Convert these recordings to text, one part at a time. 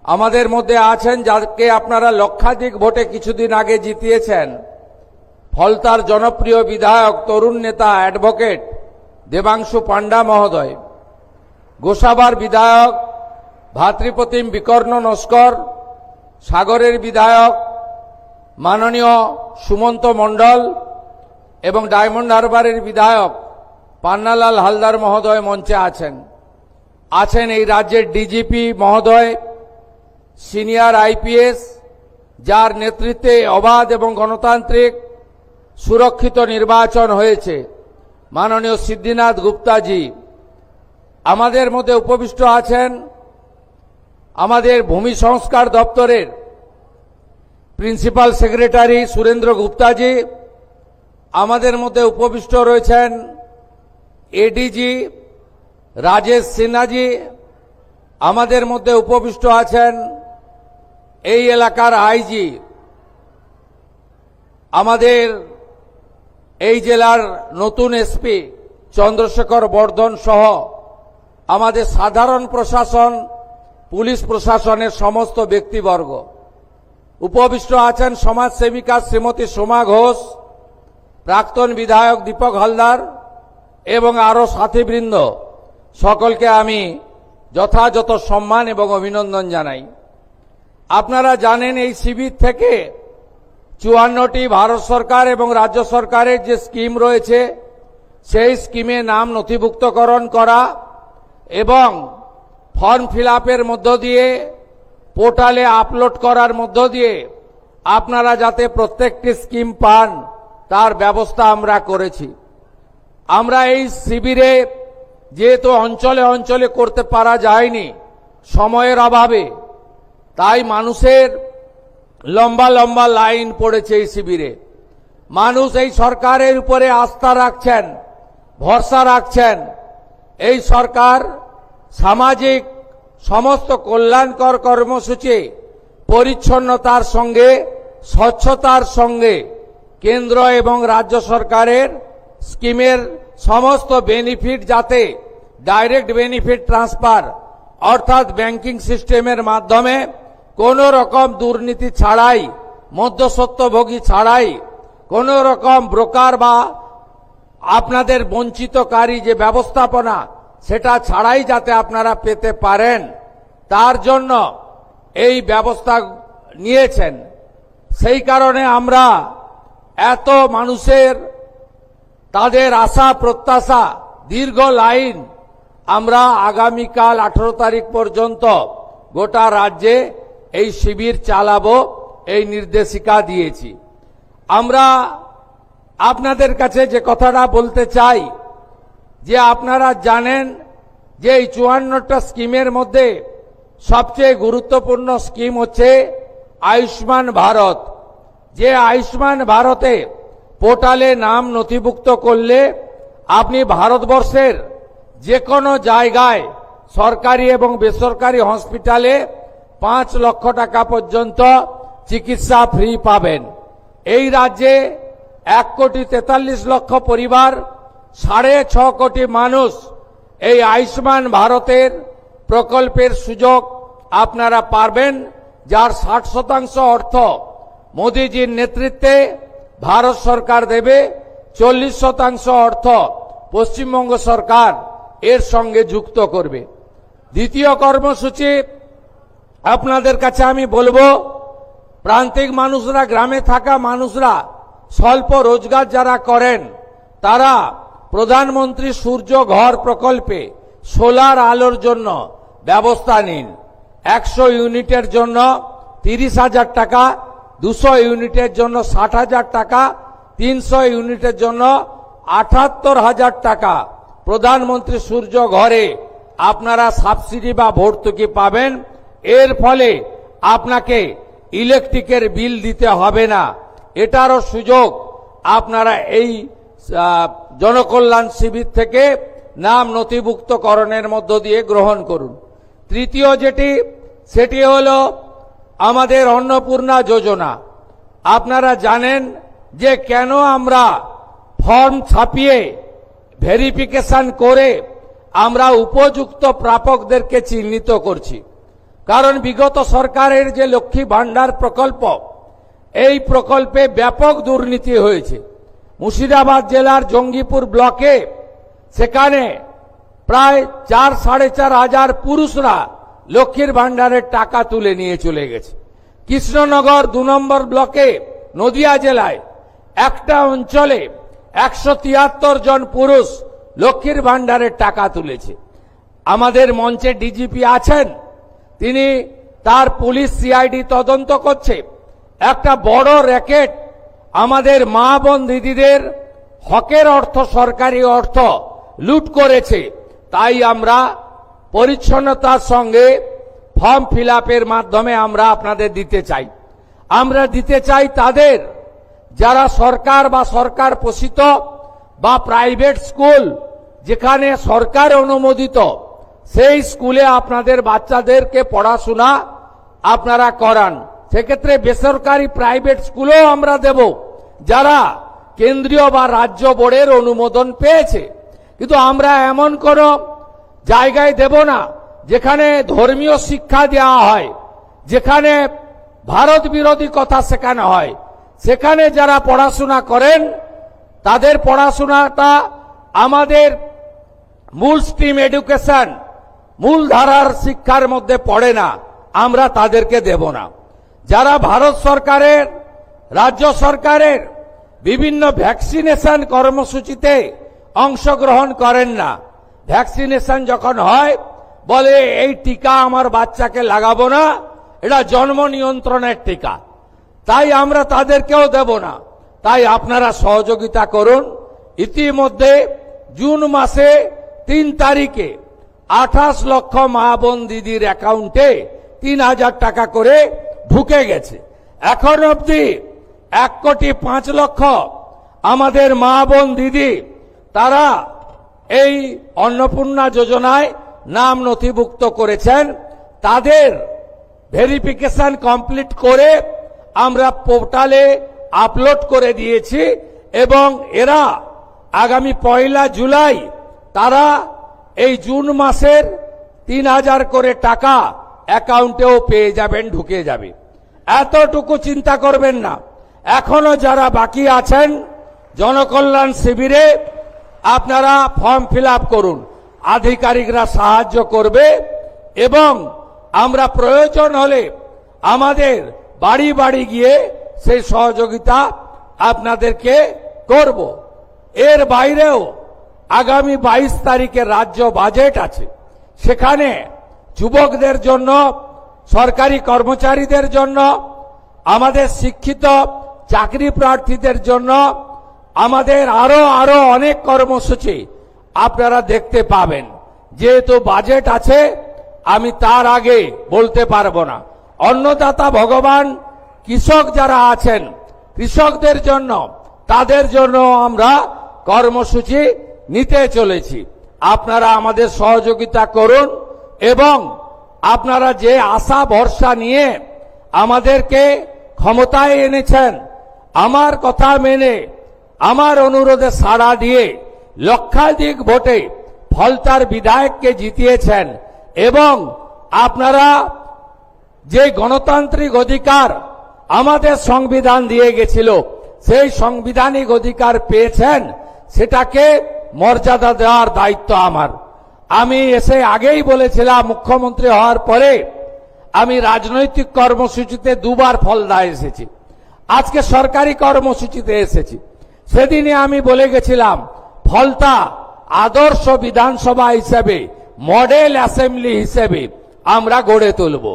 আমাদের মধ্যে আছেন যাকে আপনারা লক্ষাধিক ভোটে কিছুদিন আগে জিতিয়েছেন, ফলতার জনপ্রিয় বিধায়ক তরুণ নেতা অ্যাডভোকেট দেবাংশু পান্ডা মহোদয়, গোসাবার বিধায়ক ভাতৃপ্রতিম বিকর্ণ নস্কর, সাগরের বিধায়ক মাননীয় সুমন্ত মণ্ডল এবং ডায়মন্ড হারবারের বিধায়ক পান্নালাল হালদার মহোদয় মঞ্চে আছেন এই রাজ্যের ডিজিপি মহোদয়, সিনিয়র আইপিএস, যার নেতৃত্বে অবাধ এবং গণতান্ত্রিক সুরক্ষিত নির্বাচন হয়েছে, মাননীয় সিদ্ধিনাথ গুপ্তাজি। আমাদের মধ্যে উপবিষ্ট আছেন আমাদের ভূমি সংস্কার দপ্তরের প্রিন্সিপাল সেক্রেটারি সুরেন্দ্র গুপ্তাজি। আমাদের মধ্যে উপবিষ্ট রয়েছেন এডিজি রাজেশ সিনহাজি। আমাদের মধ্যে উপবিষ্ট আছেন এই এলাকার আইজি, আমাদের এই জেলার নতুন এসপি চন্দ্রশেখর বর্ধন সহ আমাদের সাধারণ প্রশাসন, পুলিশ প্রশাসনের সমস্ত ব্যক্তিবর্গ। উপবিষ্ট আছেন সমাজসেবিকা শ্রীমতী সোমা ঘোষ, প্রাক্তন বিধায়ক দীপক হালদার এবং আরও সাথীবৃন্দ। সকলকে আমি যথাযথ সম্মান এবং অভিনন্দন জানাই। আপনারা জানেন এই শিবির থেকে 54টি ভারত সরকার এবং রাজ্য সরকারের যে স্কিম রয়েছে সেই স্কিমে নাম নথিভুক্তকরণ করা এবং ফর্ম ফিল আপের মধ্য দিয়ে পোর্টালে আপলোড করার মধ্য দিয়ে আপনারা যাতে প্রত্যেকটি স্কিম পান তার ব্যবস্থা আমরা করেছি। আমরা এই শিবিরে যেহেতু অঞ্চলে অঞ্চলে করতে পারা যায়নি সময়ের অভাবে, তাই মানুষের লম্বা লম্বা লাইন পড়েছে এই শিবিরে। মানুষ এই সরকারের উপরে আস্থা রাখছেন, ভরসা রাখছেন। এই সরকার সামাজিক সমস্ত কল্যাণকর কর্মসূচি পরিচ্ছন্নতার সঙ্গে স্বচ্ছতার সঙ্গে কেন্দ্র এবং রাজ্য সরকারের স্কিমের সমস্ত বেনিফিট যাতে ডাইরেক্ট বেনিফিট ট্রান্সফার অর্থাৎ ব্যাংকিং সিস্টেমের মাধ্যমে কোনো রকম দুর্নীতি ছাড়াই, মধ্যস্বত্বভোগী ছাড়াই, কোনো রকম ব্রোকার বা আপনাদের বঞ্চিতকারী যে ব্যবস্থাপনা সেটা ছাড়াই যাতে আপনারা পেতে পারেন তার জন্য এই ব্যবস্থা নিয়েছেন। সেই কারণে আমরা এত মানুষের তাদের আশা প্রত্যাশা দীর্ঘ লাইন আমরা আগামীকাল 18 তারিখ পর্যন্ত গোটা রাজ্যে এই শিবির চালাবো এই নির্দেশিকা দিয়েছি। আমরা আপনাদের কাছে যে কথাটা বলতে চাই যে আপনারা জানেন যে এই 54টা স্কিমের মধ্যে সবচেয়ে গুরুত্বপূর্ণ স্কিম হচ্ছে আয়ুষ্মান ভারত। যে আয়ুষ্মান ভারতে পোর্টালে নাম নথিভুক্ত করলে আপনি ভারতবর্ষের যে কোনো জায়গায় সরকারি এবং বেসরকারি হসপিটালে 5 লক্ষ টাকা পর্যন্ত চিকিৎসা ফ্রি পাবেন। এই রাজ্যে 1,43,00,000 পরিবার, 6.5 কোটি মানুষ এই আয়ুষ্মান ভারতের প্রকল্পের সুযোগ আপনারা পাবেন, যার 60% অর্থ মোদীজির নেতৃত্বে ভারত সরকার দেবে, 40% অর্থ পশ্চিমবঙ্গ সরকার এর সঙ্গে যুক্ত করবে। দ্বিতীয় কর্মসূচি আপনাদের কাছে আমি বলবো, প্রান্তিক মানুষরা, গ্রামে থাকা মানুষরা, স্বল্প রোজগার যারা করেন তারা প্রধানমন্ত্রী সূর্য ঘর প্রকল্পে সোলার আলোর জন্য ব্যবস্থা নিন। 100 ইউনিটের জন্য 30,000 টাকা, 200 ইউনিটের জন্য 60,000 টাকা, 300 ইউনিটের জন্য 78,000 টাকা প্রধানমন্ত্রী সূর্য ঘরে আপনারা সাবসিডি বা ভর্তুকি পাবেন। এর ফলে আপনাকে ইলেকট্রিকের বিল দিতে হবে না। এটারও সুযোগ আপনারা এই জনকল্যাণ শিবির থেকে নাম নথিভুক্তকরণের মধ্য দিয়ে গ্রহণ করুন। তৃতীয় সেটি হলো আমাদের অন্নপূর্ণা যোজনা। আপনারা জানেন যে কেন আমরা ফর্ম ছাপিয়ে ভেরিফিকেশন করে আমরা উপযুক্ত প্রাপকদেরকে চিহ্নিত করছি। কারণ বিগত সরকারের যে লক্ষ্মী ভান্ডার প্রকল্প, এই প্রকল্পে ব্যাপক দুর্নীতি হয়েছে। মুর্শিদাবাদ জেলার জঙ্গিপুর ব্লকে সেখানে প্রায় 4-4.5 হাজার পুরুষরা লক্ষ্মীর ভান্ডারের টাকা তুলে নিয়ে চলে গেছে। কৃষ্ণনগর 2 নম্বর ব্লকে নদিয়া জেলায় একটা অঞ্চলে 173 জন পুরুষ লক্ষ্মীর ভান্ডারের টাকা তুলেছে। আমাদের মঞ্চে ডিজিপি আছেন, তিনি তার পুলিশ সিআইডি তদন্ত করছে। একটা বড় র্যাকেট আমাদের মা বোন দিদিদের হকের অর্থ, সরকারি অর্থ লুট করেছে। তাই আমরা পরিচ্ছন্নতার সঙ্গে ফর্ম ফিল আপের মাধ্যমে আমরা আপনাদের দিতে চাই। আমরা দিতে চাই তাদের যারা সরকার বা সরকার পোষিত বা প্রাইভেট স্কুল যেখানে সরকার অনুমোদিত, সেই স্কুলে আপনাদের বাচ্চাদেরকে পড়াশোনা আপনারা করান। সেক্ষেত্রে বেসরকারি প্রাইভেট স্কুলও আমরা দেব যারা কেন্দ্রীয় বা রাজ্য বোর্ডের অনুমোদন পেয়েছে। কিন্তু আমরা এমন কোন জায়গায় দেব না যেখানে ধর্মীয় শিক্ষা দেওয়া হয়, যেখানে ভারত বিরোধী কথা শেখানো হয়। সেখানে যারা পড়াশোনা করেন তাদের পড়াশোনাটা আমাদের মূল স্ট্রিম এডুকেশন, মূল ধারার শিক্ষার মধ্যে পড়ে না, আমরা তাদেরকে দেব না। যারা ভারত সরকারের, রাজ্য সরকারের বিভিন্ন ভ্যাকসিনেশন কর্মসূচিতে অংশগ্রহণ করেন না, ভ্যাকসিনেশন যখন হয় বলে এই টিকা আমার বাচ্চাকে লাগাবো না, এটা জন্ম নিয়ন্ত্রণের টিকা, তাই আমরা তাদেরকেও দেব না। তাই আপনারা সহযোগিতা করুন। ইতিমধ্যে জুন মাসে 3 তারিখে 28 লক্ষ মা বোন দিদির অ্যাকাউন্টে 3000 টাকা করে ঢুকে গেছে। এখন অবধি 1,05,00,000 আমাদের মা বোন দিদি তারা এই অন্নপূর্ণা যোজনায় নাম নথিভুক্ত করেছেন। তাদের ভেরিফিকেশন কমপ্লিট করে আমরা পোর্টালে আপলোড করে দিয়েছি এবং এরা আগামী 1 জুলাই তারা এই জুন মাসের 3000 করে টাকা অ্যাকাউন্টেও পেয়ে যাবেন, ঢুকে যাবে। এতটুকু চিন্তা করবেন না। এখনো যারা বাকি আছেন জনকল্যাণ শিবিরে আপনারা ফর্ম ফিল আপ করুন, আধিকারিকরা সাহায্য করবে এবং আমরা প্রয়োজন হলে আমাদের বাড়ি বাড়ি গিয়ে সেই সহযোগিতা আপনাদেরকে করব। এর বাইরেও আগামী 22 তারিখে রাজ্য বাজেট আছে, সেখানে যুবকদের জন্য, সরকারি কর্মচারীদের জন্য, আমাদের শিক্ষিত চাকরি প্রার্থীদের জন্য আমাদের আরো অনেক কর্মসূচি আপনারা দেখতে পাবেন। যেহেতু বাজেট আছে আমি তার আগে বলতে পারবো না। অন্নদাতা ভগবান, কৃষক যারা আছেন কৃষকদের জন্য, তাদের জন্য আমরা কর্মসূচি নিতে চলেছি। আপনারা আমাদের সহযোগিতা করুন এবং আপনারা যে আশা ভরসা নিয়ে আমাদেরকে ক্ষমতায় এনেছেন, আমার কথা মেনে, আমার অনুরোধে সাড়া দিয়ে লক্ষাধিক ভোটে ফলতার বিধায়ককে জিতিয়েছেন এবং আপনারা যে গণতান্ত্রিক অধিকার আমাদের সংবিধান দিয়ে গেছিল, সেই সাংবিধানিক অধিকার পেয়েছেন, সেটাকে মর্যাদা দেওয়ার দায়িত্ব আমার। আমি এসে আগেই বলেছিলাম, মুখ্যমন্ত্রী হওয়ার পরে আমি রাজনৈতিক কর্মসূচিতে 2 বার ফলদা এসেছি, আজকে সরকারি কর্মসূচিতে এসেছি। সেদিনে আমি বলে গেছিলাম ফলতা আদর্শ বিধানসভা হিসেবে, মডেল অ্যাসেম্বলি হিসেবে আমরা গড়ে তুলব।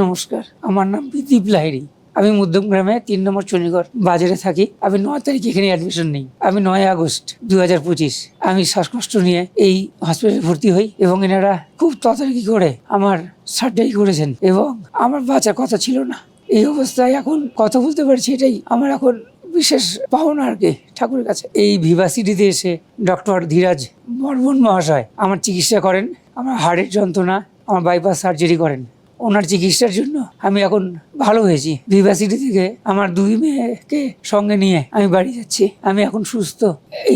নমস্কার, আমার নাম বিদীপ লাহিড়ী। আমি মধ্যমগ্রামে 3 নম্বর চণ্ডীগড় বাজারে থাকি। আমি 9 তারিখ এখানে অ্যাডমিশন নিই। আমি 9 আগস্ট 2025 আমি শ্বাসকষ্ট নিয়ে এই হসপিটালে ভর্তি হই এবং এনারা খুব তাড়াতাড়ি করে আমার সার্জারি করেছেন এবং আমার বাঁচার কথা ছিল না। এই অবস্থায় এখন কথা বলতে পারছি, এটাই আমার এখন বিশেষ পাওনা আর কি ঠাকুরের কাছে। এই ভিভাসিটিতে এসে ডক্টর ধীরাজ বর্মন মহাশয় আমার চিকিৎসা করেন, আমার হাড়ের যন্ত্রণা, আমার বাইপাস সার্জারি করেন। ওনার চিকিৎসার জন্য আমি এখন ভালো হয়েছি। ভিভাসিটি থেকে আমার 2 মেয়েকে সঙ্গে নিয়ে আমি বাড়ি যাচ্ছি। আমি এখন সুস্থ,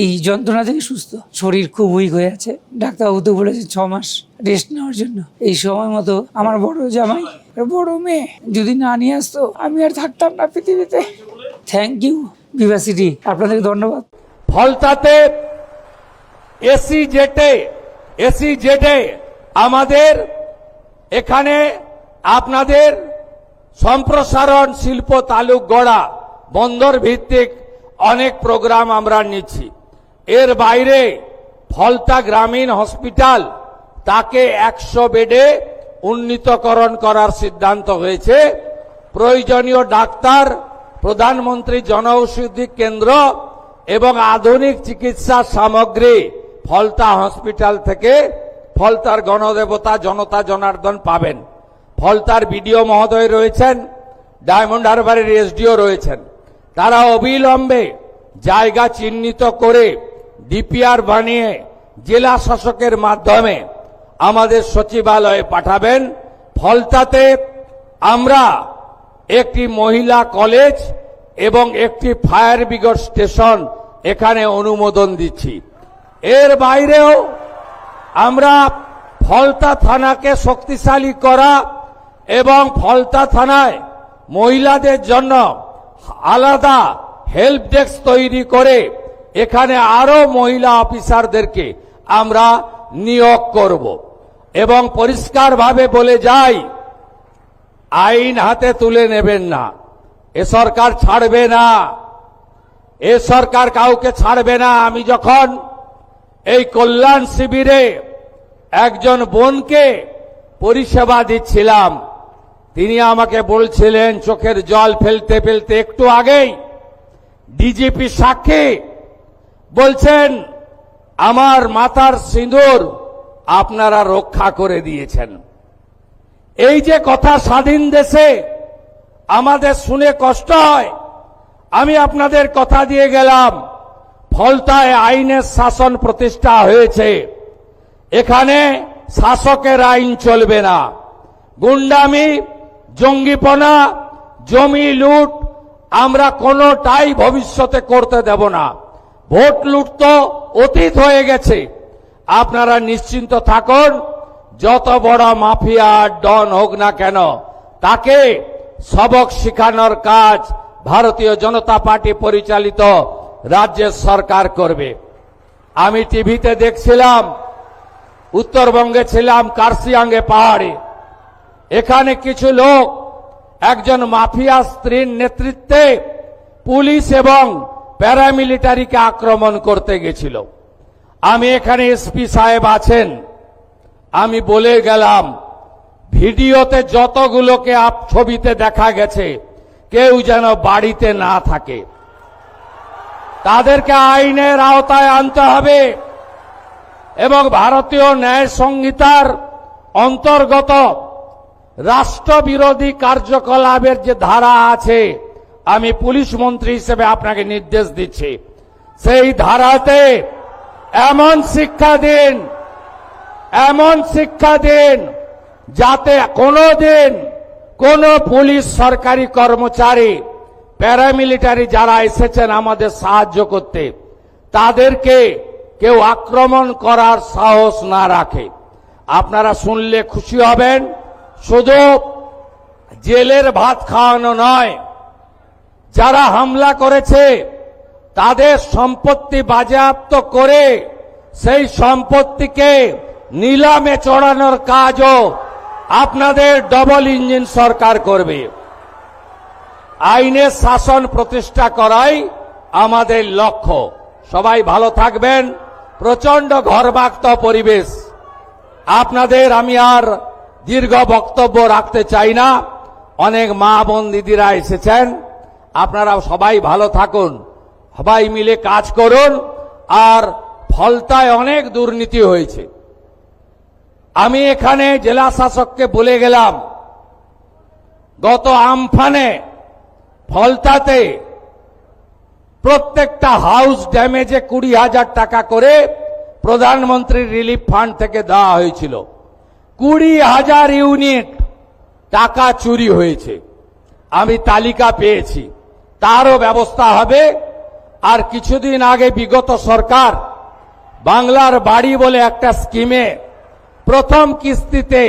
এই যন্ত্রণা থেকে সুস্থ। শরীর খুব উইক হয়ে আছে, ডাক্তারবাবু তো বলেছে 6 মাস রেস্ট নেওয়ার জন্য। এই সময় মতো আমার বড় জামাই বড় মেয়ে যদি না নিয়ে আসতো আমি আর থাকতাম না পৃথিবীতে। থ্যাংক ইউ ভিভাসিটি, আপনাদের ধন্যবাদ। ফলতাতে এসি জেটে আমাদের এখানে আপনাদের সম্প্রসারণ শিল্প তালুক গড়া বন্দর ভিত্তিক অনেক প্রোগ্রাম আমরা নিচ্ছি। এর বাইরে ফলতা গ্রামীণ হসপিটাল তাকে 100 বেডে উন্নীতকরণ করার সিদ্ধান্ত হয়েছে। প্রয়োজনীয় ডাক্তার, প্রধানমন্ত্রী জনঔষধি কেন্দ্র এবং আধুনিক চিকিৎসা সামগ্রী ফলতা হসপিটাল থেকে ফলতার গণদেবতা জনতা জনার্দন পাবেন। ফলতার বিডিও মহোদয় রয়েছেন, ডায়মন্ড হারবারের এসডিও রয়েছেন। তারা অবিলম্বে জায়গা চিহ্নিত করে ডিপিআর বানিয়ে জেলা শাসকের মাধ্যমে আমাদের সচিবালয়ে পাঠাবেন। ফলতাতে আমরা একটি মহিলা কলেজ এবং একটি ফায়ার ব্রিগেড স্টেশন এখানে অনুমোদন দিচ্ছি। এর বাইরেও আমরা ফলতা থানাকে শক্তিশালী করা এবং ফলতা থানায় মহিলাদের জন্য আলাদা হেল্প ডেস্ক তৈরি করে এখানে আরো মহিলা অফিসারদেরকে আমরা নিয়োগ করব এবং পরিষ্কারভাবে বলে যাই, আইন হাতে তুলে নেবেন না। এ সরকার ছাড়বে না, এ সরকার কাউকে ছাড়বে না। আমি যখন এই কল্যাণ শিবিরে একজন বোনকে পরিষেবা দিচ্ছিলাম, তিনি আমাকে বলছিলেন চোখের জল ফেলতে ফেলতে, একটু আগেই ডিজিপি সাক্ষী বলছেন আমার মাথার সিঁদুর আপনারা রক্ষা করে দিয়েছেন। এই যে কথা স্বাধীন দেশে আমাদের শুনে কষ্ট হয়। আমি আপনাদের কথা দিয়ে গেলাম, ফলতায় আইনের শাসন প্রতিষ্ঠা হয়েছে। এখানে শাসকের আইন চলবে না। গুন্ডামি, জঙ্গিপনা, জমি লুট আমরা কোনোটাই ভবিষ্যতে করতে দেব না। ভোট লুট তো অতীত হয়ে গেছে। আপনারা নিশ্চিন্ত থাকুন, যত বড় মাফিয়া ডন হোক না কেন তাকে সবক শেখানোর কাজ ভারতীয় জনতা পার্টি পরিচালিত রাজ্যের সরকার করবে। আমি টিভিতে দেখছিলাম, উত্তরবঙ্গে ছিলাম, কার্শিয়াঙ্গে পাহাড়ে। এখানে কিছু লোক একজন মাফিয়া স্ত্রীর নেতৃত্বে পুলিশ এবং প্যারামিলিটারিকে আক্রমণ করতে গেছিল। আমি এখানে এসপি সাহেব আছেন, আমি বলে গেলাম ভিডিওতে যতগুলোকে ছবিতে দেখা গেছে কেউ যেন বাড়িতে না থাকে। তাদেরকে আইনের আওতায় আনতে হবে এবং ভারতীয় ন্যায় সংহিতার অন্তর্গত রাষ্ট্রবিরোধী কার্যকলাপের যে ধারা আছে, আমি পুলিশ মন্ত্রী হিসেবে আপনাকে নির্দেশ দিচ্ছি, সেই ধারাতে এমন শিক্ষা দিন যাতে কোনোদিন কোন পুলিশ সরকারি কর্মচারী, প্যারামিলিটারি যারা এসেছেন আমাদের সাহায্য করতে, তাদেরকে কেউ আক্রমণ করার সাহস না রাখে। আপনারা শুনলে খুশি হবেন, শুধু জেলের ভাত খাওয়ানো নয়, যারা হামলা করেছে তাদের সম্পত্তি বাজেয়াপ্ত করে সেই সম্পত্তিকে নিলামে চড়ানোর কাজও আপনাদের ডবল ইঞ্জিন সরকার করবে। আইনের শাসন প্রতিষ্ঠা করাই আমাদের লক্ষ্য। সবাই ভালো থাকবেন। প্রচন্ড ঘরবাক্ত পরিবেশ, আপনাদের আমি আর দীর্ঘ বক্তব্য রাখতে চাই না। অনেক মা বোন দিদিরা এসেছেন, আপনারা সবাই ভালো থাকুন, সবাই মিলে কাজ করুন। আর ফলতায় অনেক দুর্নীতি হয়েছে। আমি এখানে জেলা শাসককে বলে গেলাম, গত আমফানে ফলতাতে প্রত্যেকটা হাউস ড্যামেজে 20,000 টাকা করে প্রধানমন্ত্রী রিলিফ ফান্ড থেকে দেওয়া হয়েছিল। 20,000 ইউনিট টাকা চুরি হয়েছে, আমি তালিকা পেয়েছি, তারও ব্যবস্থা হবে। আর কিছুদিন আগে বিগত সরকার বাংলার বাড়ি বলে একটা স্কিমে প্রথম কিস্তিতে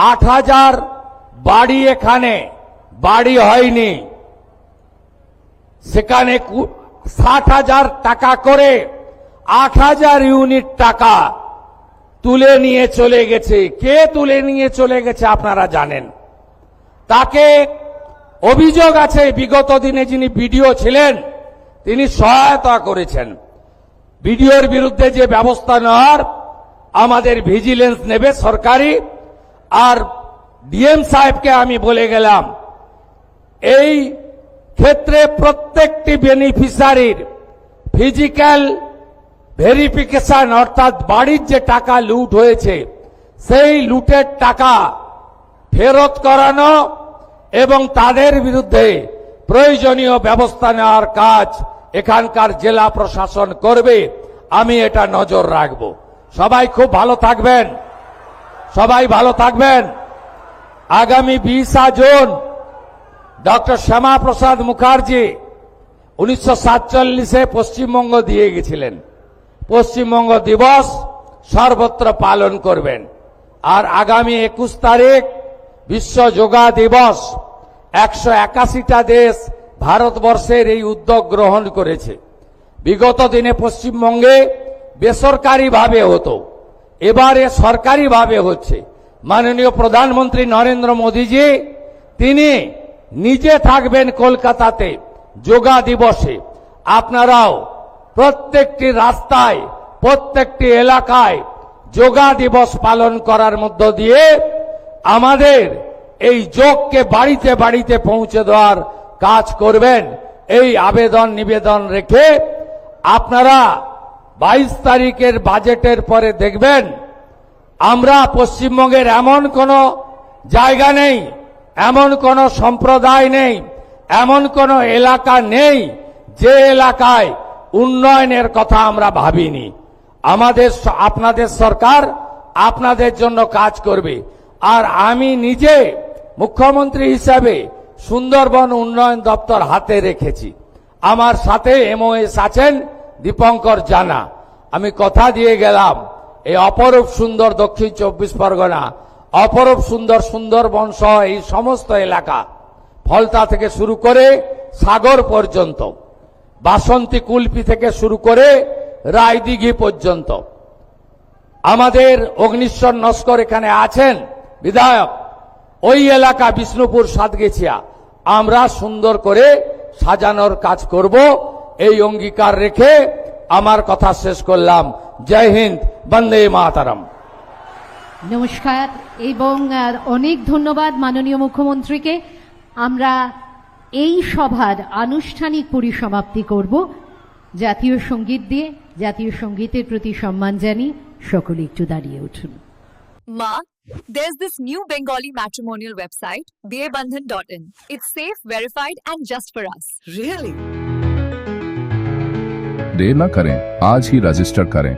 8,000 বাড়ি, এখানে বাড়ি হয়নি, সেখানে 60,000 টাকা করে 8,000 ইউনিট টাকা তুলে নিয়ে চলে গেছে। কে তুলে নিয়ে চলে গেছে আপনারা জানেন। তাকে অভিযোগ আছে বিগত দিনে যিনি বিডিও ছিলেন তিনি সহায়তা করেছেন। বিডিওর বিরুদ্ধে যে ব্যবস্থা নেওয়ার আমাদের ভিজিলেন্স নেবে সরকারি। আর ডিএম সাহেবকে আমি বলে গেলাম, এই ক্ষেত্রে প্রত্যেকটি বেনিফিশিয়ারির ফিজিক্যাল ভেরিফিকেশন, অর্থাৎ বাড়ির যে টাকা লুট হয়েছে সেই লুটের টাকা ফেরত করানো এবং তাদের বিরুদ্ধে প্রয়োজনীয় ব্যবস্থা নেওয়ার কাজ এখানকার জেলা প্রশাসন করবে। আমি এটা নজর রাখব। সবাই খুব ভালো থাকবেন, সবাই ভালো থাকবেন। আগামী 20 জুন ডক্টর শ্যামা প্রসাদ মুখার্জি 1947-এ পশ্চিমবঙ্গ দিয়ে গেছিলেন। পশ্চিমবঙ্গ দিবস সর্বত্র পালন করবেন। আর আগামী 21 তারিখ বিশ্ব যোগা দিবস। 181টা দেশ ভারতবর্ষের এই উদ্যোগ গ্রহণ করেছে। বিগত দিনে পশ্চিমবঙ্গে বেসরকারিভাবে হতো, এবারে সরকারিভাবে হচ্ছে। মাননীয় প্রধানমন্ত্রী নরেন্দ্র মোদীজি তিনি নিজে থাকবেন কলকাতাতে যোগা দিবসে। আপনারাও প্রত্যেকটি রাস্তায়, প্রত্যেকটি এলাকায় যোগা দিবস পালন করার মধ্য দিয়ে আমাদের এই যোগকে বাড়িতে বাড়িতে পৌঁছে দেওয়ার কাজ করবেন। এই আবেদন নিবেদন রেখে আপনারা 22 তারিখের বাজেটের পরে দেখবেন আমরা পশ্চিমবঙ্গের এমন কোনো জায়গা নেই, এমন কোনো সম্প্রদায় নেই, এমন কোনো এলাকা নেই যে এলাকায় উন্নয়নের কথা আমরা ভাবিনি। আপনাদের সরকার আপনাদের জন্য কাজ করবে। আর আমি নিজে মুখ্যমন্ত্রী হিসাবে সুন্দরবন উন্নয়ন দপ্তর হাতে রেখেছি। আমার সাথে এমওএস আছেন দীপঙ্কর জানা। আমি কথা দিয়ে গেলাম এই অপরূপ সুন্দর দক্ষিণ 24 পরগনা, অপরূপ সুন্দর সুন্দরবন সহ এই সমস্ত এলাকা, ফলতা থেকে শুরু করে সাগর পর্যন্ত, বাসন্তী কুলপি থেকে শুরু করে রায়দিঘি পর্যন্ত, আমাদের অগ্নিশ্বর নস্কর এখানে আছেন বিধায়ক, ওই এলাকা বিষ্ণুপুর সাতগেছিয়া আমরা সুন্দর করে সাজানোর কাজ করব। এই অঙ্গীকার রেখে আমার কথা শেষ করলাম। জয় হিন্দ, বন্দে মাতরম। নমস্কার এবং অনেক ধন্যবাদ মাননীয় মুখ্যমন্ত্রীকে। আমরা এই সভার আনুষ্ঠানিক পরিসমাপ্তি করব জাতীয় সঙ্গীত দিয়ে। জাতীয় সঙ্গীতের প্রতি সম্মান জানিয়ে সকলে একটু দাঁড়িয়ে উঠুন। Ma, there's this new Bengali matrimonial website, biyebandhan.in. It's safe, verified and just for us. Really? देर न करें, आज ही रजिस्टर करें।